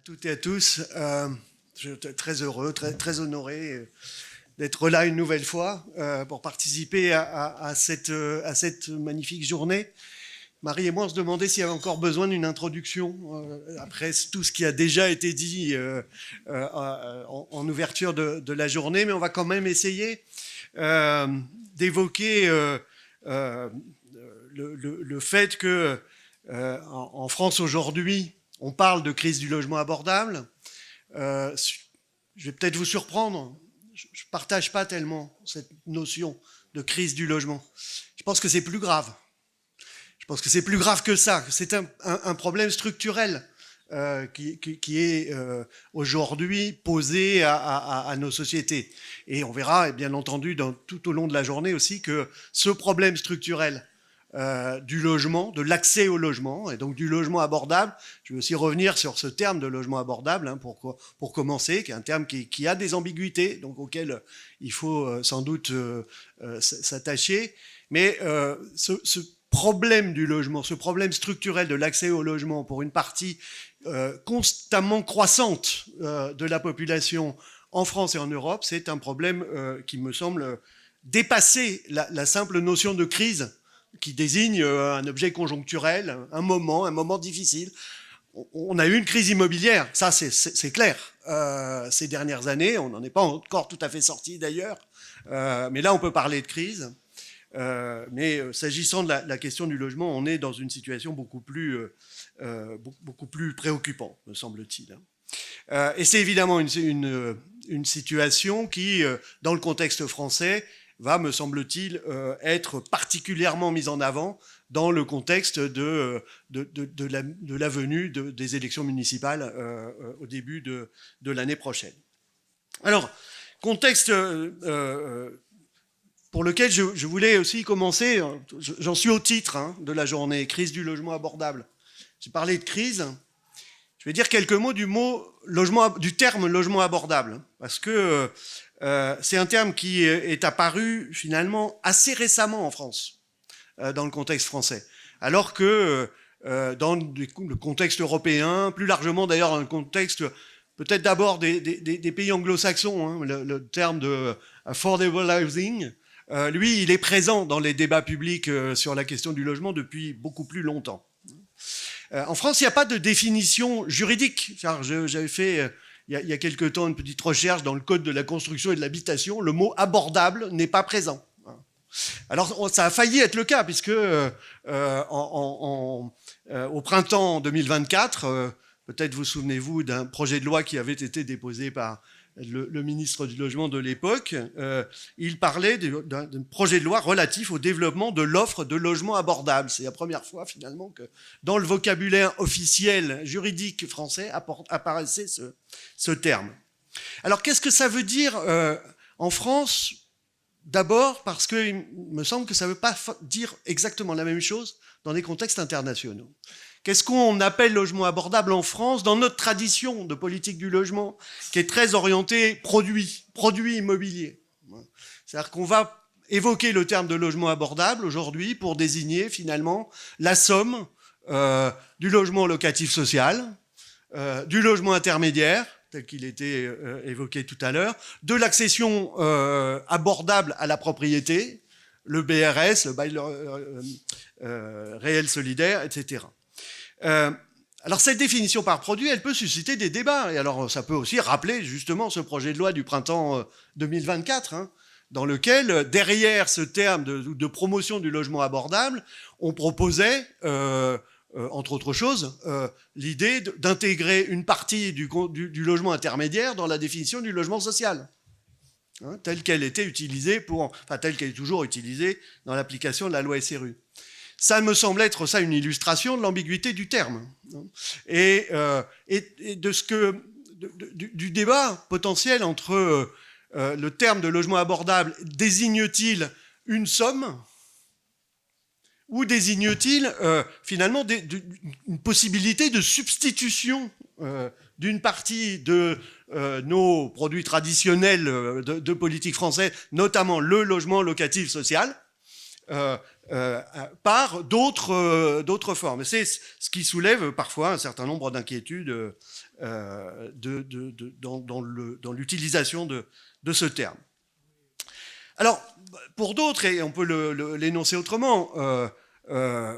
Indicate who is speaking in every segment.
Speaker 1: toutes et à tous. Je suis très heureux, très honoré d'être là une nouvelle fois pour participer à cette magnifique journée. Marie et moi, on se demandait s'il y avait encore besoin d'une introduction après tout ce qui a déjà été dit en ouverture de la journée, mais on va quand même essayer d'évoquer le fait que en France aujourd'hui, on parle de crise du logement abordable. Je vais peut-être vous surprendre. Je ne partage pas tellement cette notion de crise du logement. Je pense que c'est plus grave. Je pense que c'est plus grave que ça. C'est un problème structurel qui est aujourd'hui posé à nos sociétés. Et on verra, bien entendu, tout au long de la journée aussi, que ce problème structurel du logement, de l'accès au logement, et donc du logement abordable. Je vais aussi revenir sur ce terme de logement abordable, pour commencer, qui est un terme qui a des ambiguïtés, donc auquel il faut sans doute s'attacher. Mais ce problème du logement, ce problème structurel de l'accès au logement pour une partie constamment croissante de la population en France et en Europe, c'est un problème qui me semble dépasser la simple notion de crise qui désigne un objet conjoncturel, un moment difficile. On a eu une crise immobilière, ça c'est clair, ces dernières années, on n'en est pas encore tout à fait sorti d'ailleurs, mais là on peut parler de crise. Mais s'agissant de la question du logement, on est dans une situation beaucoup plus préoccupante, me semble-t-il. Et c'est évidemment une situation qui, dans le contexte français, va, me semble-t-il, être particulièrement mise en avant dans le contexte de la venue des élections municipales au début de l'année prochaine. Alors, contexte pour lequel je voulais aussi commencer, j'en suis au titre de la journée, crise du logement abordable. J'ai parlé de crise, je vais dire quelques mots du terme logement abordable, parce que c'est un terme qui est apparu finalement assez récemment en France, dans le contexte français, alors que dans le contexte européen, plus largement d'ailleurs dans le contexte peut-être d'abord des pays anglo-saxons, le terme de affordable housing, lui, il est présent dans les débats publics sur la question du logement depuis beaucoup plus longtemps. En France, il n'y a pas de définition juridique. J'avais fait il y a quelque temps une petite recherche dans le Code de la construction et de l'habitation. Le mot abordable n'est pas présent. Alors, ça a failli être le cas, puisque au printemps 2024, peut-être vous souvenez-vous d'un projet de loi qui avait été déposé par le ministre du Logement de l'époque, il parlait d'un projet de loi relatif au développement de l'offre de logement abordable. C'est la première fois finalement que dans le vocabulaire officiel juridique français apparaissait ce terme. Alors qu'est-ce que ça veut dire en France ? D'abord parce qu'il me semble que ça ne veut pas dire exactement la même chose dans des contextes internationaux. Qu'est-ce qu'on appelle logement abordable en France dans notre tradition de politique du logement qui est très orientée produit immobilier. C'est-à-dire qu'on va évoquer le terme de logement abordable aujourd'hui pour désigner finalement la somme du logement locatif social, du logement intermédiaire, tel qu'il était évoqué tout à l'heure, de l'accession abordable à la propriété, le BRS, le bail réel solidaire, etc. Alors cette définition par produit, elle peut susciter des débats. Et alors ça peut aussi rappeler justement ce projet de loi du printemps 2024, dans lequel, derrière ce terme de promotion du logement abordable, on proposait, entre autres choses, l'idée d'intégrer une partie du logement intermédiaire dans la définition du logement social, telle qu'elle était utilisée telle qu'elle est toujours utilisée dans l'application de la loi SRU. Ça me semble être une illustration de l'ambiguïté du terme et du débat potentiel entre le terme de logement abordable désigne-t-il une somme ou désigne-t-il finalement une possibilité de substitution d'une partie de nos produits traditionnels de politique française, notamment le logement locatif social, par d'autres formes. C'est ce qui soulève parfois un certain nombre d'inquiétudes dans l'utilisation de ce terme. Alors, pour d'autres, et on peut l'énoncer autrement,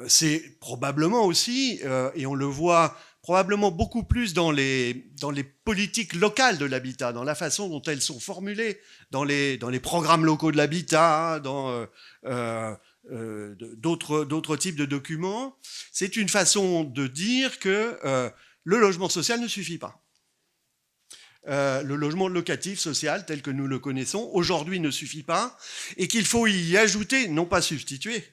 Speaker 1: c'est probablement aussi, et on le voit probablement beaucoup plus dans les politiques locales de l'habitat, dans la façon dont elles sont formulées, dans les programmes locaux de l'habitat, dans d'autres types de documents. C'est une façon de dire que le logement social ne suffit pas. Le logement locatif social tel que nous le connaissons aujourd'hui ne suffit pas, et qu'il faut y ajouter, non pas substituer,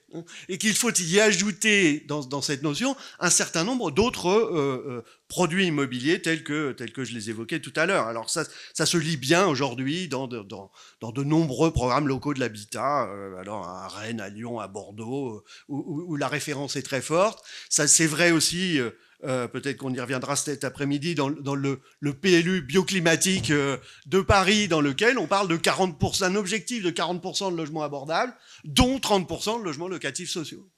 Speaker 1: et qu'il faut y ajouter dans cette notion un certain nombre d'autres produits immobiliers tels que je les évoquais tout à l'heure. Alors ça se lit bien aujourd'hui dans de nombreux programmes locaux de l'habitat, alors à Rennes, à Lyon, à Bordeaux, où la référence est très forte. Ça, c'est vrai aussi. Peut-être qu'on y reviendra cet après-midi dans le PLU bioclimatique de Paris, dans lequel on parle de 40%, un objectif de 40% de logements abordables, dont 30% de logements locatifs sociaux.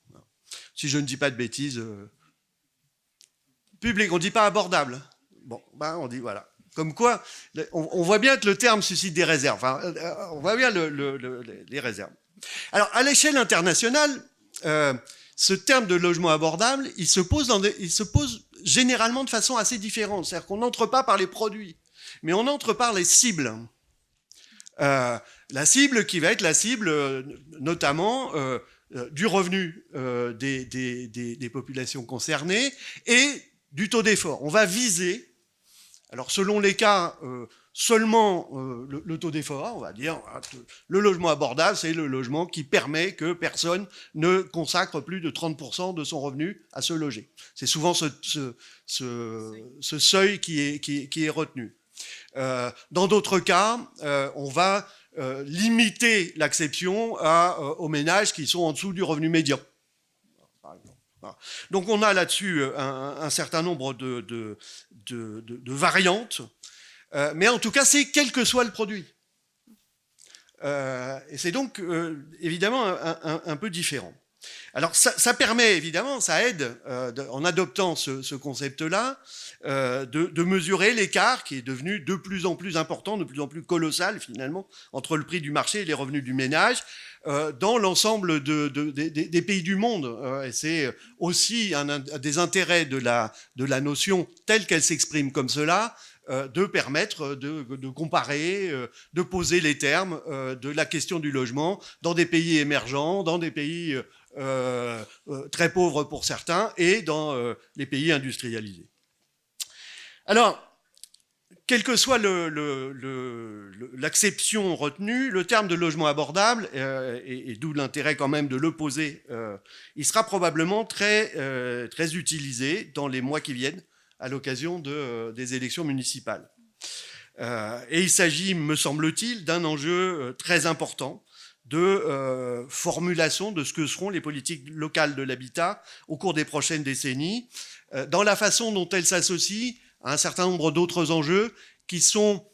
Speaker 1: Si je ne dis pas de bêtises. Public, on ne dit pas abordable. Bon, ben on dit voilà. Comme quoi, on voit bien que le terme suscite des réserves. Enfin, on voit bien les réserves. Alors, à l'échelle internationale, ce terme de logement abordable, il se pose généralement de façon assez différente. C'est-à-dire qu'on n'entre pas par les produits, mais on entre par les cibles. La cible qui va être la cible notamment du revenu des populations concernées et du taux d'effort. On va viser, alors selon les cas, seulement le taux d'effort, on va dire, le logement abordable, c'est le logement qui permet que personne ne consacre plus de 30% de son revenu à se loger. C'est souvent ce seuil qui est retenu. Dans d'autres cas, on va limiter l'acception aux ménages qui sont en dessous du revenu médian, par exemple. Voilà. Donc on a là-dessus un certain nombre de variantes. Mais en tout cas, c'est quel que soit le produit. Et c'est donc évidemment un peu différent. Alors ça permet évidemment, ça aide en adoptant ce concept-là de mesurer l'écart qui est devenu de plus en plus important, de plus en plus colossal finalement, entre le prix du marché et les revenus du ménage dans l'ensemble des pays du monde. Et c'est aussi un des intérêts de la notion telle qu'elle s'exprime comme cela, de permettre de comparer, de poser les termes de la question du logement dans des pays émergents, dans des pays très pauvres pour certains et dans les pays industrialisés. Alors, quelle que soit l'acception retenue, le terme de logement abordable, et d'où l'intérêt quand même de le poser, il sera probablement très utilisé dans les mois qui viennent à l'occasion des élections municipales. Et il s'agit, me semble-t-il, d'un enjeu très important de formulation de ce que seront les politiques locales de l'habitat au cours des prochaines décennies, dans la façon dont elles s'associent à un certain nombre d'autres enjeux qui sont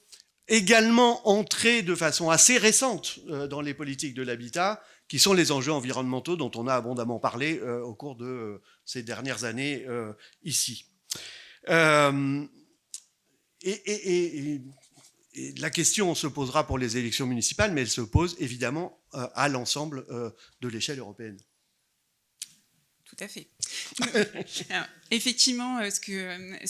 Speaker 1: également entrés de façon assez récente dans les politiques de l'habitat, qui sont les enjeux environnementaux dont on a abondamment parlé au cours de ces dernières années ici. Et la question se posera pour les élections municipales, mais elle se pose évidemment à l'ensemble de l'échelle européenne.
Speaker 2: Tout à fait. Alors, effectivement, ce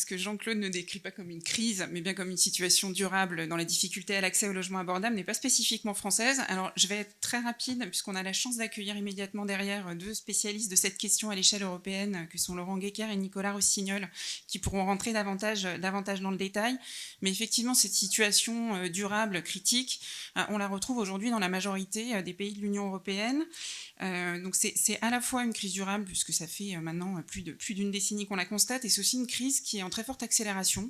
Speaker 2: que Jean-Claude ne décrit pas comme une crise, mais bien comme une situation durable dans la difficulté à l'accès au logement abordable, n'est pas spécifiquement française. Alors, je vais être très rapide, puisqu'on a la chance d'accueillir immédiatement derrière deux spécialistes de cette question à l'échelle européenne, que sont Laurent Guéquer et Nicolas Rossignol, qui pourront rentrer davantage dans le détail. Mais effectivement, cette situation durable, critique, on la retrouve aujourd'hui dans la majorité des pays de l'Union européenne. Donc c'est à la fois une crise durable, puisque ça fait maintenant plus d'une décennie qu'on la constate, et c'est aussi une crise qui est en très forte accélération.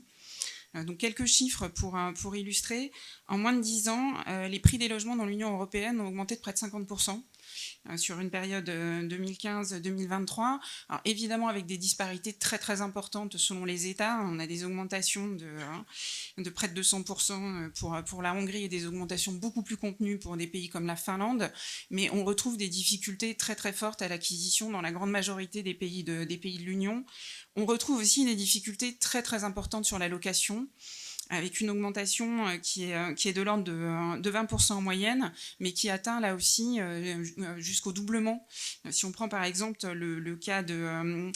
Speaker 2: Donc quelques chiffres pour illustrer. En moins de 10 ans, les prix des logements dans l'Union européenne ont augmenté de près de 50%. Sur une période 2015-2023. Alors évidemment avec des disparités très très importantes selon les États. On a des augmentations de près de 200% pour la Hongrie et des augmentations beaucoup plus contenues pour des pays comme la Finlande. Mais on retrouve des difficultés très très fortes à l'acquisition dans la grande majorité des pays de l'Union. On retrouve aussi des difficultés très très importantes sur la location, avec une augmentation qui est de l'ordre de 20% en moyenne, mais qui atteint là aussi jusqu'au doublement. Si on prend par exemple le cas de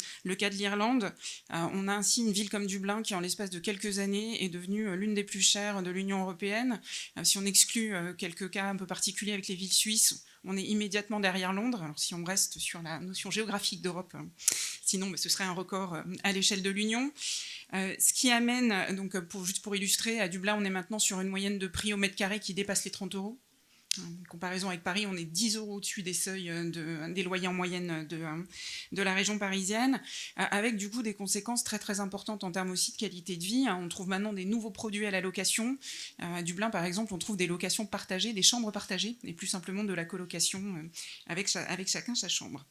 Speaker 2: l'Irlande, on a ainsi une ville comme Dublin qui en l'espace de quelques années est devenue l'une des plus chères de l'Union européenne. Si on exclut quelques cas un peu particuliers avec les villes suisses, on est immédiatement derrière Londres. Alors si on reste sur la notion géographique d'Europe, sinon ce serait un record à l'échelle de l'Union. Ce qui amène, donc juste pour illustrer, à Dublin, on est maintenant sur une moyenne de prix au mètre carré qui dépasse les 30 €. En comparaison avec Paris, on est 10 € au-dessus des seuils des loyers en moyenne de la région parisienne, avec du coup des conséquences très très importantes en termes aussi de qualité de vie. On trouve maintenant des nouveaux produits à la location. À Dublin, par exemple, on trouve des locations partagées, des chambres partagées, et plus simplement de la colocation avec chacun sa chambre.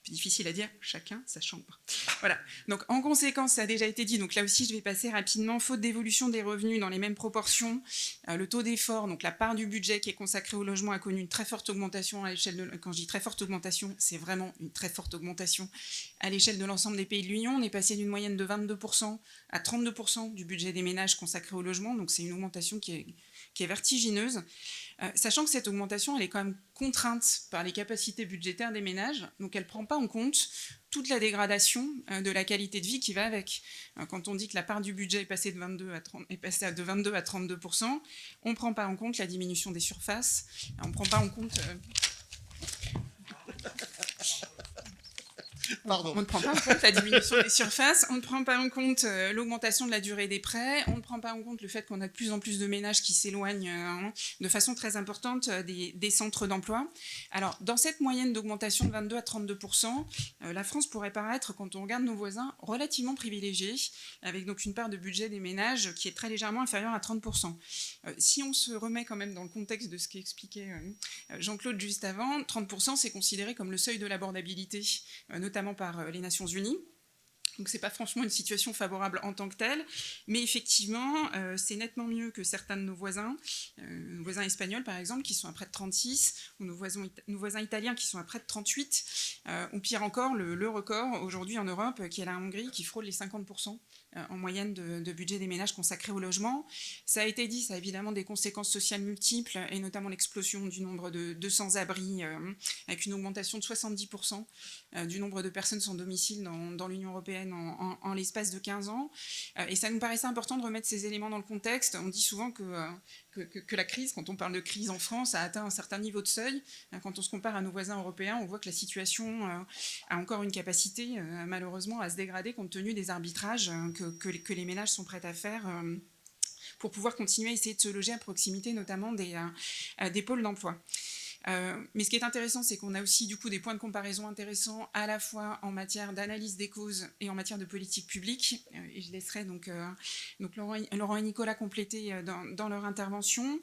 Speaker 2: Plus difficile à dire, chacun sa chambre. Voilà. Donc en conséquence, ça a déjà été dit, donc là aussi je vais passer rapidement, faute d'évolution des revenus dans les mêmes proportions, le taux d'effort, donc la part du budget qui est consacrée au logement a connu une très forte augmentation à l'échelle de... Quand je dis très forte augmentation, c'est vraiment une très forte augmentation à l'échelle de l'ensemble des pays de l'Union. On est passé d'une moyenne de 22% à 32% du budget des ménages consacré au logement, donc c'est une augmentation qui est vertigineuse. Sachant que cette augmentation, elle est quand même contrainte par les capacités budgétaires des ménages, donc elle ne prend pas en compte toute la dégradation de la qualité de vie qui va avec. Quand on dit que la part du budget est passée de 22 à 32%, on ne prend pas en compte la diminution des surfaces, on ne prend pas en compte...
Speaker 1: Pardon.
Speaker 2: On ne prend pas en compte la diminution des surfaces, on ne prend pas en compte l'augmentation de la durée des prêts, on ne prend pas en compte le fait qu'on a de plus en plus de ménages qui s'éloignent de façon très importante des centres d'emploi. Alors, dans cette moyenne d'augmentation de 22 à 32%, la France pourrait paraître, quand on regarde nos voisins, relativement privilégiée, avec donc une part de budget des ménages qui est très légèrement inférieure à 30%. Si on se remet quand même dans le contexte de ce qu'expliquait Jean-Claude juste avant, 30% c'est considéré comme le seuil de l'abordabilité, notamment par les Nations Unies. Donc c'est pas franchement une situation favorable en tant que telle, mais effectivement c'est nettement mieux que certains de nos voisins espagnols par exemple qui sont à près de 36, ou nos voisins italiens qui sont à près de 38, ou pire encore le record aujourd'hui en Europe qui est la Hongrie qui frôle les 50% en moyenne de budget des ménages consacrés au logement. Ça a été dit, ça a évidemment des conséquences sociales multiples, et notamment l'explosion du nombre de sans-abri, avec une augmentation de 70% du nombre de personnes sans domicile dans l'Union européenne en l'espace de 15 ans. Et ça nous paraissait important de remettre ces éléments dans le contexte. On dit souvent que la crise, quand on parle de crise en France, a atteint un certain niveau de seuil. Quand on se compare à nos voisins européens, on voit que la situation a encore une capacité, malheureusement, à se dégrader compte tenu des arbitrages que les ménages sont prêts à faire pour pouvoir continuer à essayer de se loger à proximité, notamment des pôles d'emploi. Mais ce qui est intéressant, c'est qu'on a aussi du coup des points de comparaison intéressants à la fois en matière d'analyse des causes et en matière de politique publique. Et je laisserai donc Laurent et Nicolas compléter dans leur intervention.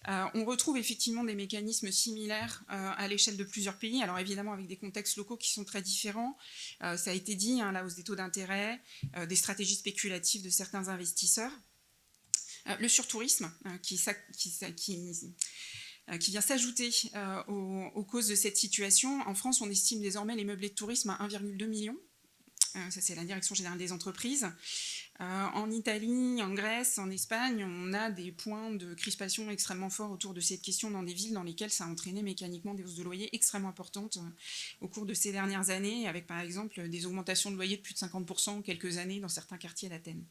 Speaker 2: On retrouve effectivement des mécanismes similaires à l'échelle de plusieurs pays, alors évidemment avec des contextes locaux qui sont très différents. Ça a été dit, la hausse des taux d'intérêt, des stratégies spéculatives de certains investisseurs. Le surtourisme qui vient s'ajouter aux causes de cette situation. En France, on estime désormais les meublés de tourisme à 1,2 million. Ça, c'est la Direction générale des entreprises. En Italie, en Grèce, en Espagne, on a des points de crispation extrêmement forts autour de cette question dans des villes dans lesquelles ça a entraîné mécaniquement des hausses de loyers extrêmement importantes au cours de ces dernières années, avec par exemple des augmentations de loyers de plus de 50% en quelques années dans certains quartiers d'Athènes.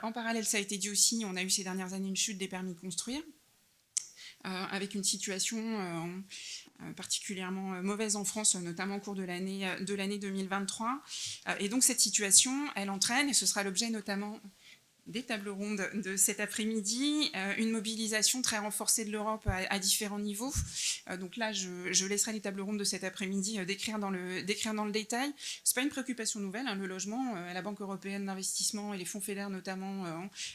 Speaker 2: En parallèle, ça a été dit aussi, on a eu ces dernières années une chute des permis de construire, avec une situation particulièrement mauvaise en France, notamment au cours de l'année 2023. Et donc cette situation, elle entraîne, et ce sera l'objet notamment des tables rondes de cet après-midi, une mobilisation très renforcée de l'Europe à différents niveaux. Donc là, je laisserai les tables rondes de cet après-midi décrire dans le détail. C'est pas une préoccupation nouvelle, le logement. La Banque européenne d'investissement et les fonds FEDER notamment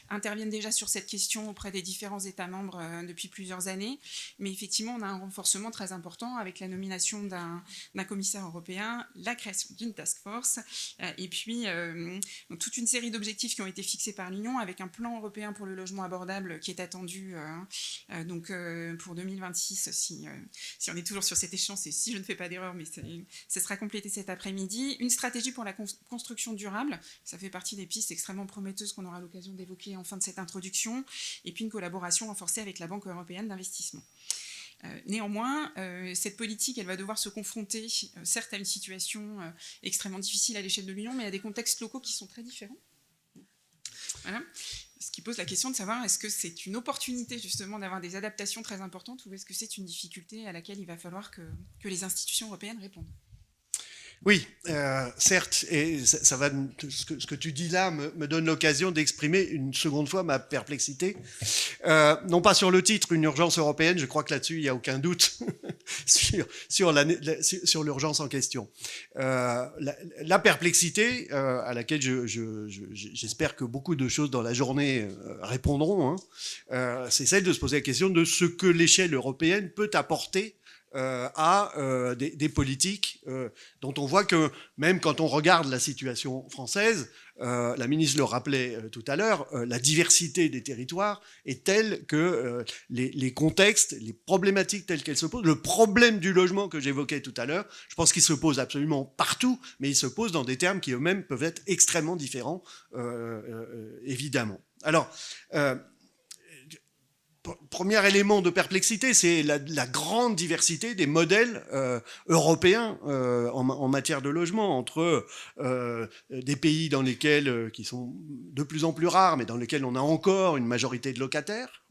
Speaker 2: interviennent déjà sur cette question auprès des différents États membres depuis plusieurs années. Mais effectivement, on a un renforcement très important avec la nomination d'un commissaire européen, la création d'une task force, et puis toute une série d'objectifs qui ont été fixés par l'Union l'Union, avec un plan européen pour le logement abordable qui est attendu pour 2026, si on est toujours sur cette échéance, et si je ne fais pas d'erreur, mais ça sera complété cet après-midi. Une stratégie pour la construction durable, ça fait partie des pistes extrêmement prometteuses qu'on aura l'occasion d'évoquer en fin de cette introduction, et puis une collaboration renforcée avec la Banque européenne d'investissement. Néanmoins, cette politique, elle va devoir se confronter, certes, à une situation extrêmement difficile à l'échelle de l'Union, mais à des contextes locaux qui sont très différents. Voilà. Ce qui pose la question de savoir est-ce que c'est une opportunité justement d'avoir des adaptations très importantes ou est-ce que c'est une difficulté à laquelle il va falloir que les institutions européennes répondent.
Speaker 1: Oui, certes, et ça va, ce que tu dis là me donne l'occasion d'exprimer une seconde fois ma perplexité. Non pas sur le titre, une urgence européenne, je crois que là-dessus, il n'y a aucun doute sur l'urgence en question. La perplexité, à laquelle j'espère que beaucoup de choses dans la journée répondront, c'est celle de se poser la question de ce que l'échelle européenne peut apporter à des politiques dont on voit que même quand on regarde la situation française, la ministre le rappelait tout à l'heure, la diversité des territoires est telle que les contextes, les problématiques telles qu'elles se posent, le problème du logement que j'évoquais tout à l'heure, je pense qu'il se pose absolument partout, mais il se pose dans des termes qui eux-mêmes peuvent être extrêmement différents, évidemment. Alors, premier élément de perplexité, c'est la grande diversité des modèles européens en matière de logement, entre des pays dans lesquels, qui sont de plus en plus rares, mais dans lesquels on a encore une majorité de locataires,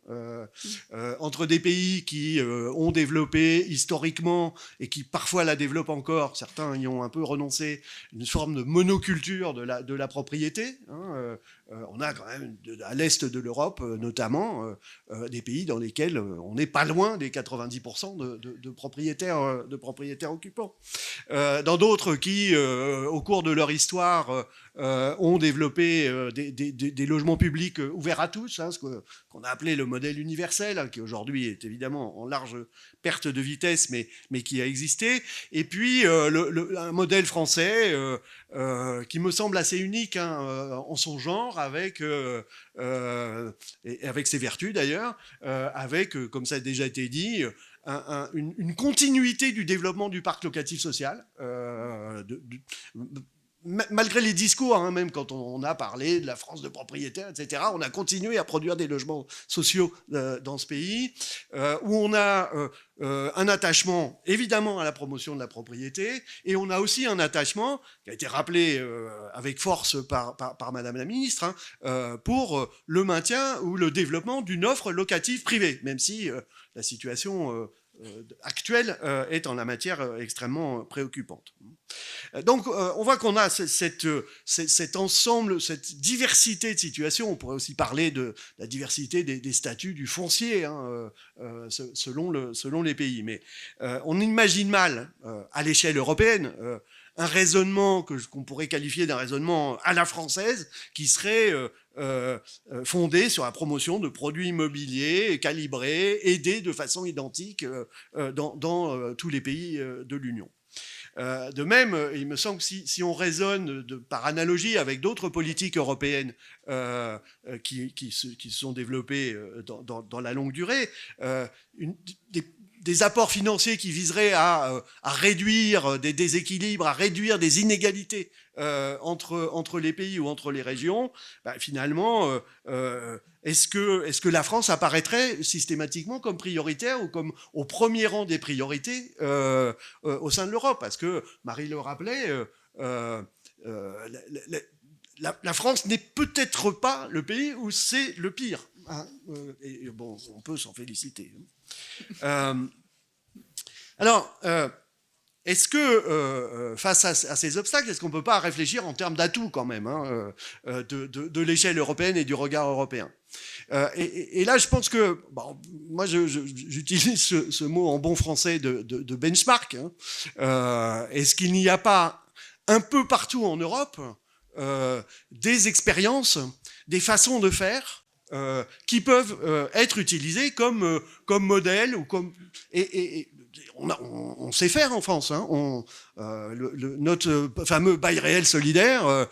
Speaker 1: entre des pays qui ont développé historiquement et qui parfois la développent encore, certains y ont un peu renoncé, une forme de monoculture de la propriété. On a quand même, à l'est de l'Europe notamment, des pays dans lesquels on n'est pas loin des 90% de propriétaires occupants. Dans d'autres qui, au cours de leur histoire, ont développé des logements publics ouverts à tous, ce qu'on a appelé le modèle universel, qui aujourd'hui est évidemment en large perte de vitesse, mais qui a existé. Et puis un modèle français qui me semble assez unique en son genre, avec ses vertus d'ailleurs, avec, comme ça a déjà été dit, une continuité du développement du parc locatif social, malgré les discours, même quand on a parlé de la France de propriétaires, etc., on a continué à produire des logements sociaux dans ce pays, où on a un attachement évidemment à la promotion de la propriété, et on a aussi un attachement qui a été rappelé avec force par Madame la Ministre, pour le maintien ou le développement d'une offre locative privée, même si la situation actuelle est en la matière extrêmement préoccupante. Donc on voit qu'on a cet ensemble, cette diversité de situations. On pourrait aussi parler de la diversité des statuts du foncier selon les pays. Mais on imagine mal à l'échelle européenne un raisonnement qu'on pourrait qualifier d'un raisonnement à la française qui serait fondé sur la promotion de produits immobiliers calibrés, aidés de façon identique dans tous les pays de l'Union. De même, il me semble que si on raisonne par analogie avec d'autres politiques européennes qui se sont développées dans la longue durée, des apports financiers qui viseraient à réduire des déséquilibres, à réduire des inégalités entre les pays ou entre les régions, finalement, est-ce que la France apparaîtrait systématiquement comme prioritaire ou comme au premier rang des priorités au sein de l'Europe? Parce que, Marie le rappelait, la France n'est peut-être pas le pays où c'est le pire. Et bon, on peut s'en féliciter. Alors, est-ce que, face à ces obstacles, est-ce qu'on ne peut pas réfléchir en termes d'atouts quand même, de l'échelle européenne et du regard européen? Et là, je pense que, moi j'utilise ce mot en bon français de benchmark. Est-ce qu'il n'y a pas un peu partout en Europe des expériences, des façons de faire qui peuvent être utilisées comme modèle ou et on sait faire en France. Hein. Notre fameux bail réel solidaire,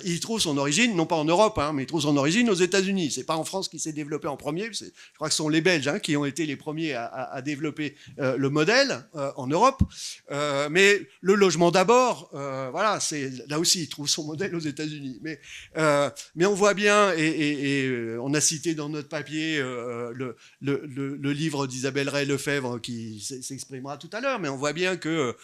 Speaker 1: il trouve son origine, non pas en Europe, hein, mais il trouve son origine aux États-Unis. C'est pas en France qu'il s'est développé en premier. Je crois que ce sont les Belges qui ont été les premiers à développer le modèle en Europe. Mais le logement d'abord, voilà, là aussi, il trouve son modèle aux États-Unis. Mais on voit bien, et on a cité dans notre papier le livre d'Isabelle Ray-Lefebvre qui s'exprimera tout à l'heure, mais on voit bien que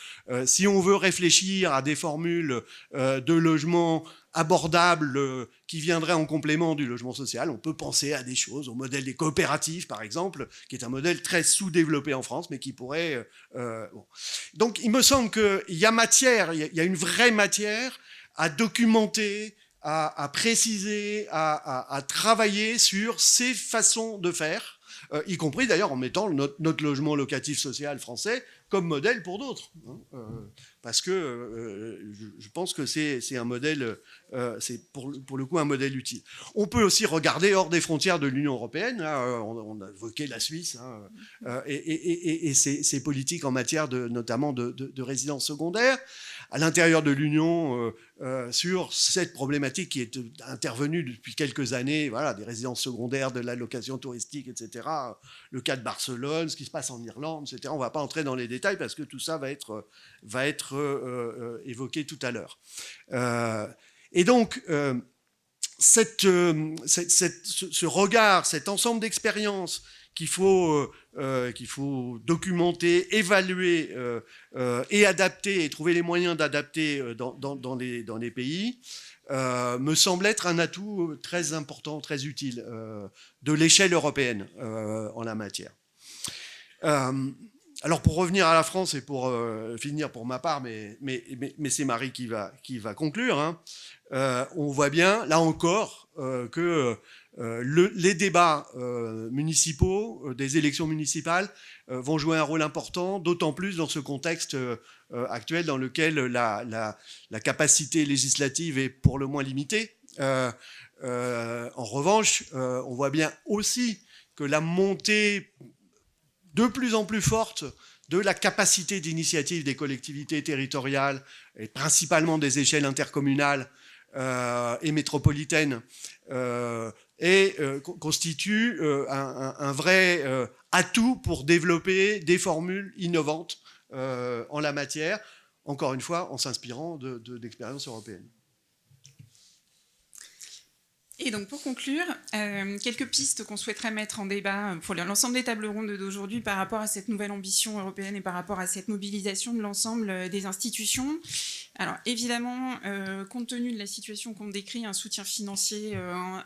Speaker 1: si on veut réfléchir à des formules de logement abordables qui viendraient en complément du logement social, on peut penser à des choses, au modèle des coopératives par exemple, qui est un modèle très sous-développé en France, mais qui pourrait... bon. Donc il me semble qu'il y a matière, il y a une vraie matière à documenter, à préciser, à travailler sur ces façons de faire, y compris d'ailleurs en mettant notre logement locatif social français comme modèle pour d'autres. Parce que je pense que c'est un modèle, c'est pour le coup un modèle utile. On peut aussi regarder hors des frontières de l'Union européenne. Là, on a évoqué la Suisse et ses politiques en matière notamment de résidence secondaire. À l'intérieur de l'Union, sur cette problématique qui est intervenue depuis quelques années, voilà, des résidences secondaires, de la location touristique, etc. Le cas de Barcelone, ce qui se passe en Irlande, etc. On ne va pas entrer dans les détails parce que tout ça va être évoqué tout à l'heure. Et donc, ce regard, cet ensemble d'expériences qu'il faut documenter, évaluer et adapter, et trouver les moyens d'adapter dans les pays, me semble être un atout très important, très utile de l'échelle européenne en la matière. Alors pour revenir à la France et pour finir pour ma part, mais c'est Marie qui va conclure, hein, on voit bien, là encore, que les débats municipaux, des élections municipales, vont jouer un rôle important, d'autant plus dans ce contexte actuel dans lequel la capacité législative est pour le moins limitée. En revanche, on voit bien aussi que la montée de plus en plus forte de la capacité d'initiative des collectivités territoriales, et principalement des échelles intercommunales et métropolitaines, constitue un vrai atout pour développer des formules innovantes en la matière, encore une fois en s'inspirant d'expériences européennes.
Speaker 2: Et donc pour conclure, quelques pistes qu'on souhaiterait mettre en débat pour l'ensemble des tables rondes d'aujourd'hui par rapport à cette nouvelle ambition européenne et par rapport à cette mobilisation de l'ensemble des institutions. Alors évidemment, compte tenu de la situation qu'on décrit, un soutien financier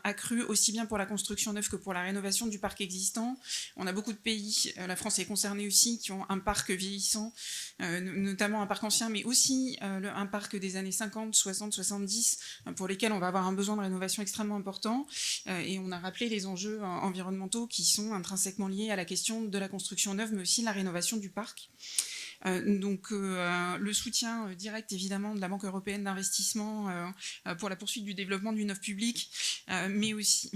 Speaker 2: accru aussi bien pour la construction neuve que pour la rénovation du parc existant. On a beaucoup de pays, la France est concernée aussi, qui ont un parc vieillissant, notamment un parc ancien, mais aussi un parc des années 50, 60, 70, pour lesquels on va avoir un besoin de rénovation extrêmement important. Et on a rappelé les enjeux environnementaux qui sont intrinsèquement liés à la question de la construction neuve, mais aussi la rénovation du parc. Donc le soutien direct évidemment de la Banque européenne d'investissement pour la poursuite du développement du neuf public, mais aussi,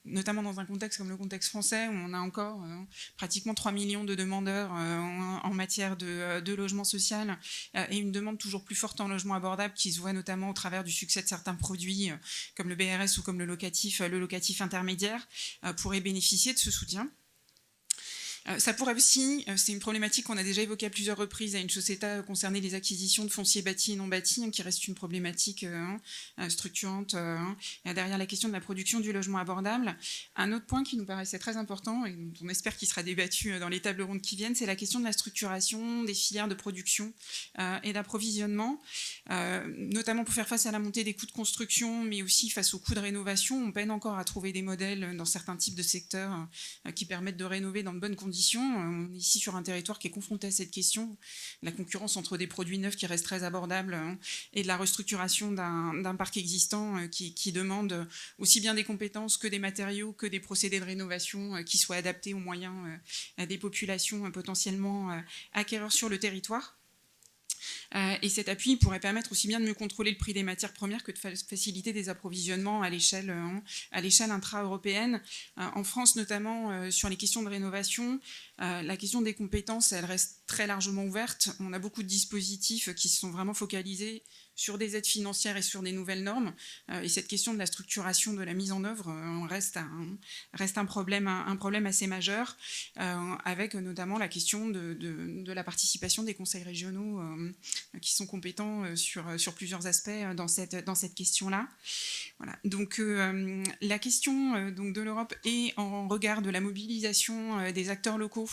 Speaker 2: notamment dans un contexte comme le contexte français où on a encore pratiquement 3 millions de demandeurs en matière de logement social et une demande toujours plus forte en logement abordable qui se voit notamment au travers du succès de certains produits comme le BRS ou comme le locatif intermédiaire pourrait bénéficier de ce soutien. Ça pourrait aussi, c'est une problématique qu'on a déjà évoquée à plusieurs reprises à une Società concerner les acquisitions de foncier bâti et non bâti, qui reste une problématique structurante derrière la question de la production du logement abordable. Un autre point qui nous paraissait très important et dont on espère qu'il sera débattu dans les tables rondes qui viennent, c'est la question de la structuration des filières de production et d'approvisionnement, notamment pour faire face à la montée des coûts de construction, mais aussi face aux coûts de rénovation. On peine encore à trouver des modèles dans certains types de secteurs qui permettent de rénover dans de bonnes conditions. On est ici sur un territoire qui est confronté à cette question, la concurrence entre des produits neufs qui restent très abordables et de la restructuration d'un parc existant qui demande aussi bien des compétences que des matériaux, que des procédés de rénovation qui soient adaptés aux moyens des populations potentiellement acquéreurs sur le territoire. Et cet appui pourrait permettre aussi bien de mieux contrôler le prix des matières premières que de faciliter des approvisionnements à l'échelle intra-européenne. En France, notamment sur les questions de rénovation, la question des compétences, elle reste très largement ouverte. On a beaucoup de dispositifs qui sont vraiment focalisés sur des aides financières et sur des nouvelles normes. Et cette question de la structuration de la mise en œuvre reste un problème assez majeur, avec notamment la question de la participation des conseils régionaux qui sont compétents sur plusieurs aspects dans cette question-là. Voilà. Donc la question donc de l'Europe est en regard de la mobilisation des acteurs locaux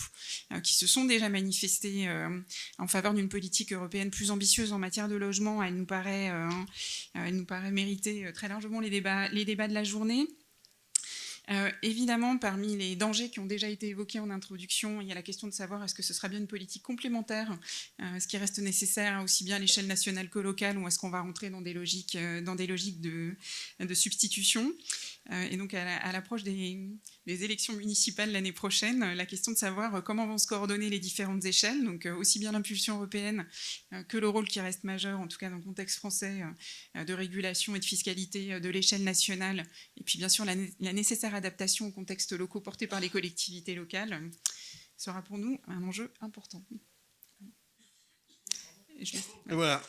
Speaker 2: qui se sont déjà manifestés en faveur d'une politique européenne plus ambitieuse en matière de logement. Elle nous paraît mériter très largement les débats de la journée. Évidemment, parmi les dangers qui ont déjà été évoqués en introduction, il y a la question de savoir est-ce que ce sera bien une politique complémentaire, ce qui reste nécessaire aussi bien à l'échelle nationale que locale, ou est-ce qu'on va rentrer dans des logiques de substitution. Et donc à l'approche des élections municipales l'année prochaine, la question de savoir comment vont se coordonner les différentes échelles, donc aussi bien l'impulsion européenne que le rôle qui reste majeur, en tout cas dans le contexte français, de régulation et de fiscalité de l'échelle nationale, et puis bien sûr la nécessaire adaptation aux contextes locaux portés par les collectivités locales, sera pour nous un enjeu important.
Speaker 1: Et voilà.